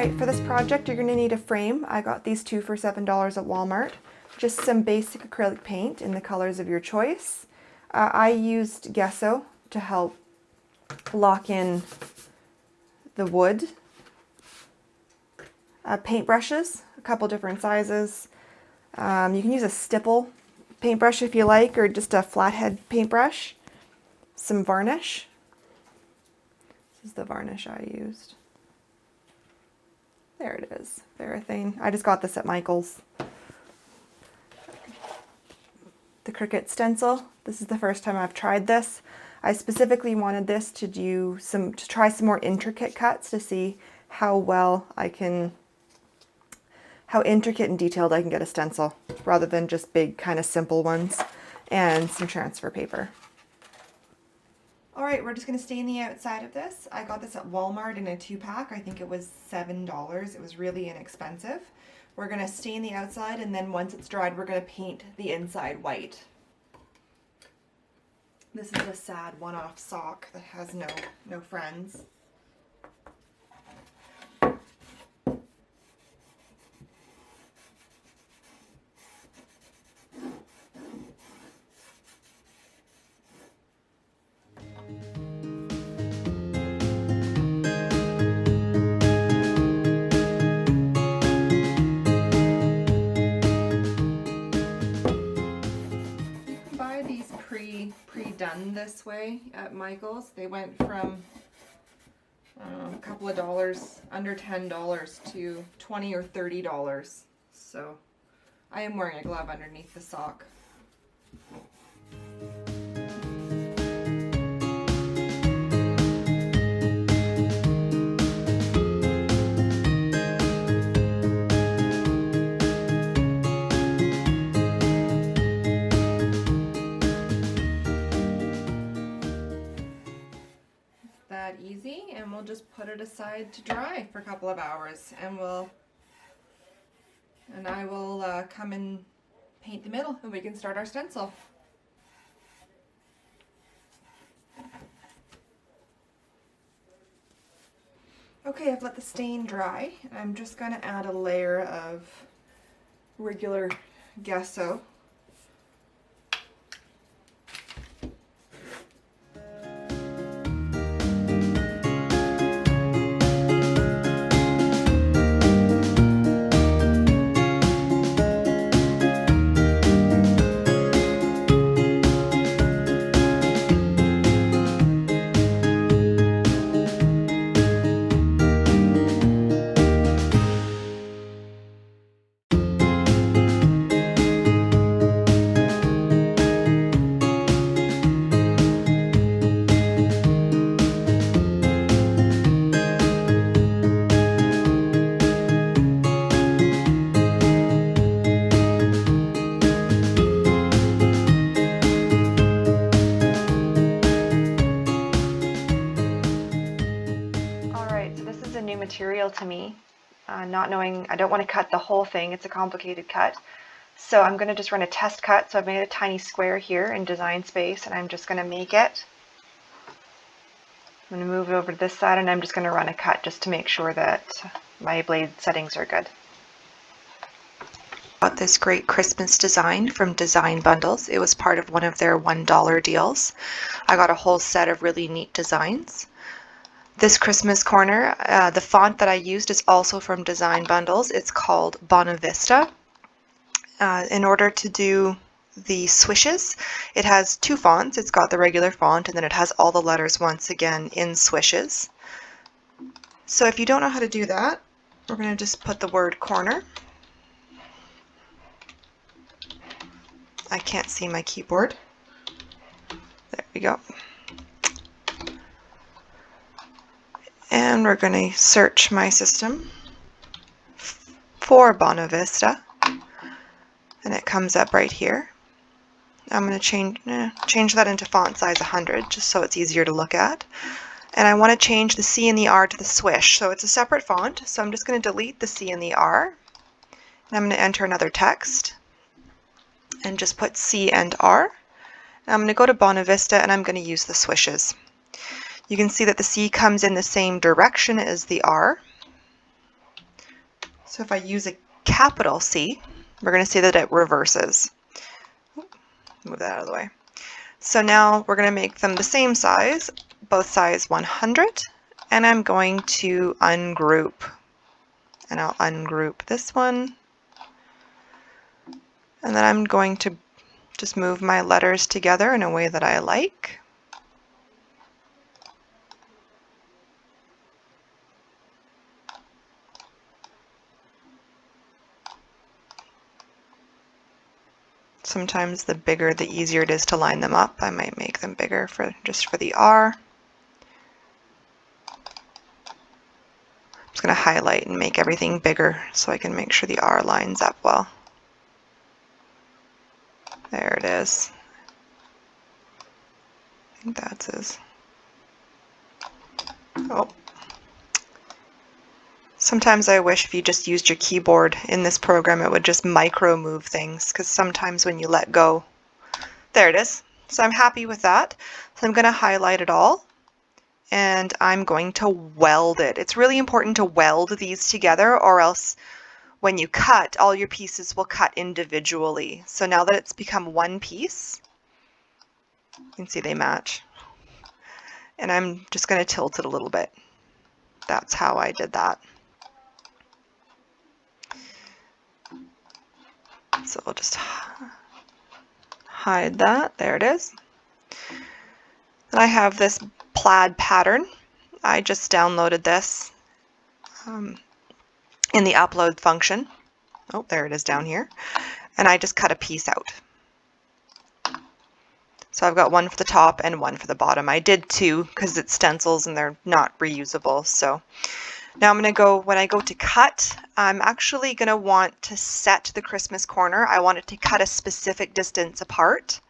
Alright, for this project you're going to need a frame. I got these two for $7 at Walmart. Just some basic acrylic paint in the colors of your choice. I used gesso to help lock in the wood. Paintbrushes, a couple different sizes. You can use a stipple paintbrush if you like, or just a flathead paintbrush. Some varnish. This is the varnish I used. There it is, Varathane. I just got this at Michael's. The Cricut Stencil. This is the first time I've tried this. I specifically wanted this to try some more intricate cuts to see how intricate and detailed I can get a stencil, rather than just big kind of simple ones, and some transfer paper. Alright, we're just going to stain the outside of this. I got this at Walmart in a 2-pack. I think it was $7. It was really inexpensive. We're going to stain the outside, and then once it's dried, we're going to paint the inside white. This is a sad one-off sock that has no friends. Pre-done this way at Michael's. They went from a couple of dollars, under $10, to $20 or $30. So I am wearing a glove underneath the sock. Easy, and we'll just put it aside to dry for a couple of hours, and I will come and paint the middle, and we can start our stencil. Okay, I've let the stain dry. I'm just going to add a layer of regular gesso. Material to me, not knowing, I don't want to cut the whole thing, it's a complicated cut, so I'm going to just run a test cut. So I've made a tiny square here in Design Space, and I'm just going to make it. I'm going to move it over to this side, and I'm just going to run a cut just to make sure that my blade settings are good. Got this great Christmas design from Design Bundles. It was part of one of their $1 deals. I got a whole set of really neat designs. This Christmas corner, the font that I used is also from Design Bundles. It's called Bonavista. In order to do the swishes, it has two fonts. It's got the regular font, and then it has all the letters once again in swishes. So if you don't know how to do that, we're going to just put the word corner. I can't see my keyboard. There we go. And we're going to search my system for Bonavista, and it comes up right here. I'm going to change that into font size 100, just so it's easier to look at. And I want to change the C and the R to the swish, so it's a separate font. So I'm just going to delete the C and the R, and I'm going to enter another text and just put C and R. And I'm going to go to Bonavista, and I'm going to use the swishes. You can see that the C comes in the same direction as the R. So if I use a capital C, we're going to see that it reverses. Move that out of the way. So now we're going to make them the same size, both size 100, and I'm going to ungroup. And I'll ungroup this one. And then I'm going to just move my letters together in a way that I like. Sometimes the bigger, the easier it is to line them up. I might make them bigger just for the R. I'm just going to highlight and make everything bigger so I can make sure the R lines up well. There it is. I think that's his. Oh. Sometimes I wish if you just used your keyboard in this program, it would just micro move things, because sometimes when you let go, there it is. So I'm happy with that. So I'm going to highlight it all and I'm going to weld it. It's really important to weld these together, or else when you cut, all your pieces will cut individually. So now that it's become one piece, you can see they match. And I'm just going to tilt it a little bit. That's how I did that. So we'll just hide that. There it is. Then I have this plaid pattern. I just downloaded this in the upload function. Oh, there it is down here. And I just cut a piece out. So I've got one for the top and one for the bottom. I did two because it's stencils and they're not reusable. So now I'm going to go, when I go to cut, I'm actually going to want to set the Christmas corner. I want it to cut a specific distance apart.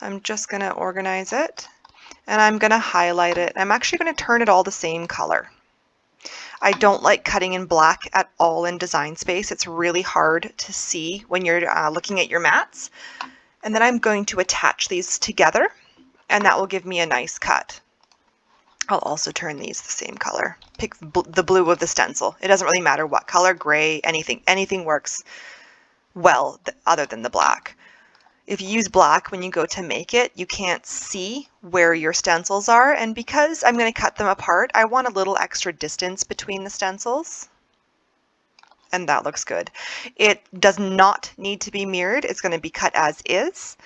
I'm just going to organize it and I'm going to highlight it. I'm actually going to turn it all the same color. I don't like cutting in black at all in Design Space. It's really hard to see when you're looking at your mats. And then I'm going to attach these together and that will give me a nice cut. I'll also turn these the same color. Pick the blue of the stencil. It doesn't really matter what color, gray, anything works well other than the black. If you use black when you go to make it, you can't see where your stencils are, and because I'm going to cut them apart, I want a little extra distance between the stencils. And that looks good. It does not need to be mirrored. It's going to be cut as is.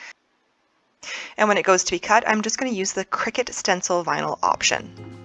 And when it goes to be cut, I'm just going to use the Cricut Stencil vinyl option.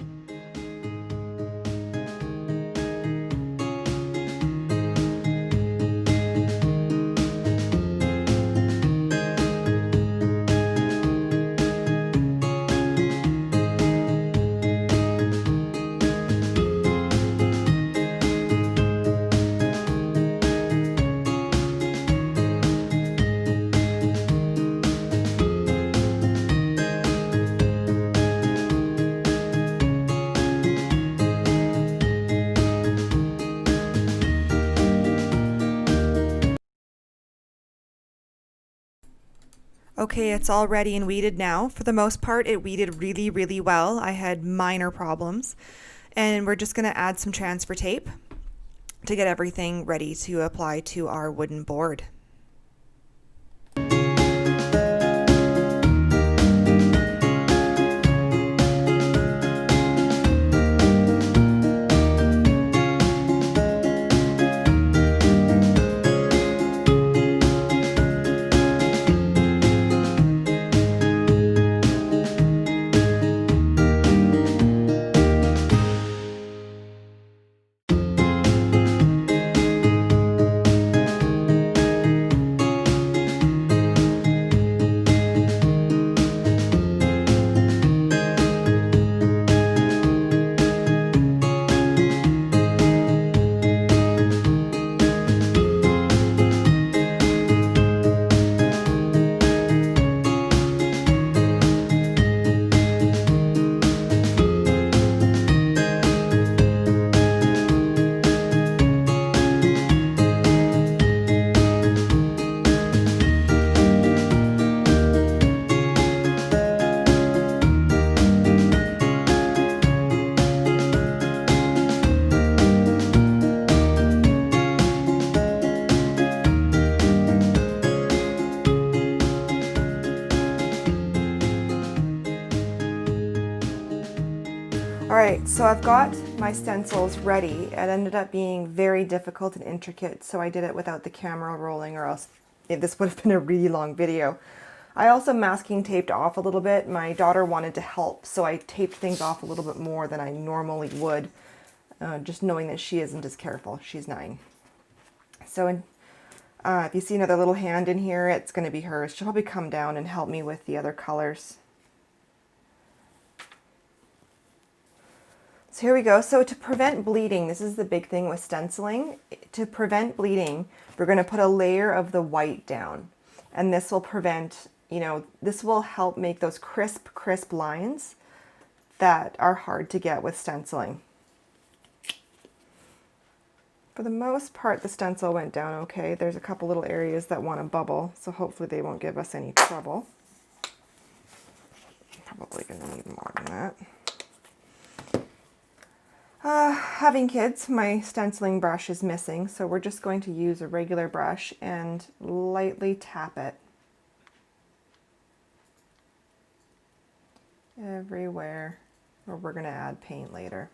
Okay, it's all ready and weeded now. For the most part, it weeded really, really well. I had minor problems. And we're just going to add some transfer tape to get everything ready to apply to our wooden board. Alright, so I've got my stencils ready. It ended up being very difficult and intricate, so I did it without the camera rolling, or else this would have been a really long video. I also masking taped off a little bit. My daughter wanted to help, so I taped things off a little bit more than I normally would, just knowing that she isn't as careful. She's 9. So if you see another little hand in here, it's going to be hers. She'll probably come down and help me with the other colors. So here we go. So to prevent bleeding, this is the big thing with stenciling. To prevent bleeding, we're going to put a layer of the white down. And this will prevent, this will help make those crisp lines that are hard to get with stenciling. For the most part, the stencil went down okay. There's a couple little areas that want to bubble, so hopefully they won't give us any trouble. Probably going to need more than that. Having kids, my stenciling brush is missing, so we're just going to use a regular brush and lightly tap it everywhere where we're going to add paint later.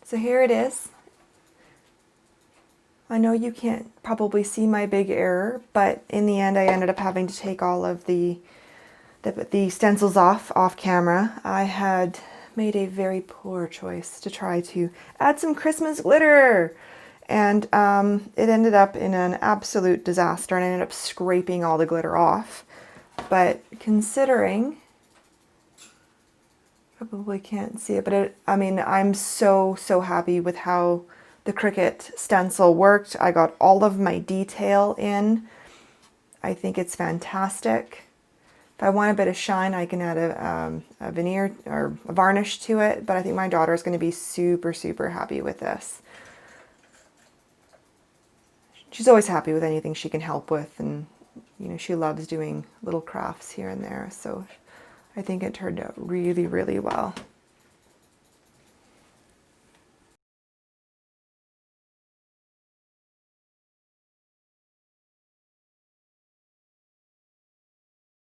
So here it is. I know you can't probably see my big error, but in the end I ended up having to take all of the stencils off camera. I had made a very poor choice to try to add some Christmas glitter, and it ended up in an absolute disaster, and I ended up scraping all the glitter off. But considering, probably can't see it, but I'm so happy with how the Cricut stencil worked. I got all of my detail in. I think it's fantastic. If I want a bit of shine, I can add a veneer or a varnish to it, but I think my daughter is going to be super happy with this. She's always happy with anything she can help with, and she loves doing little crafts here and there, so I think it turned out really well.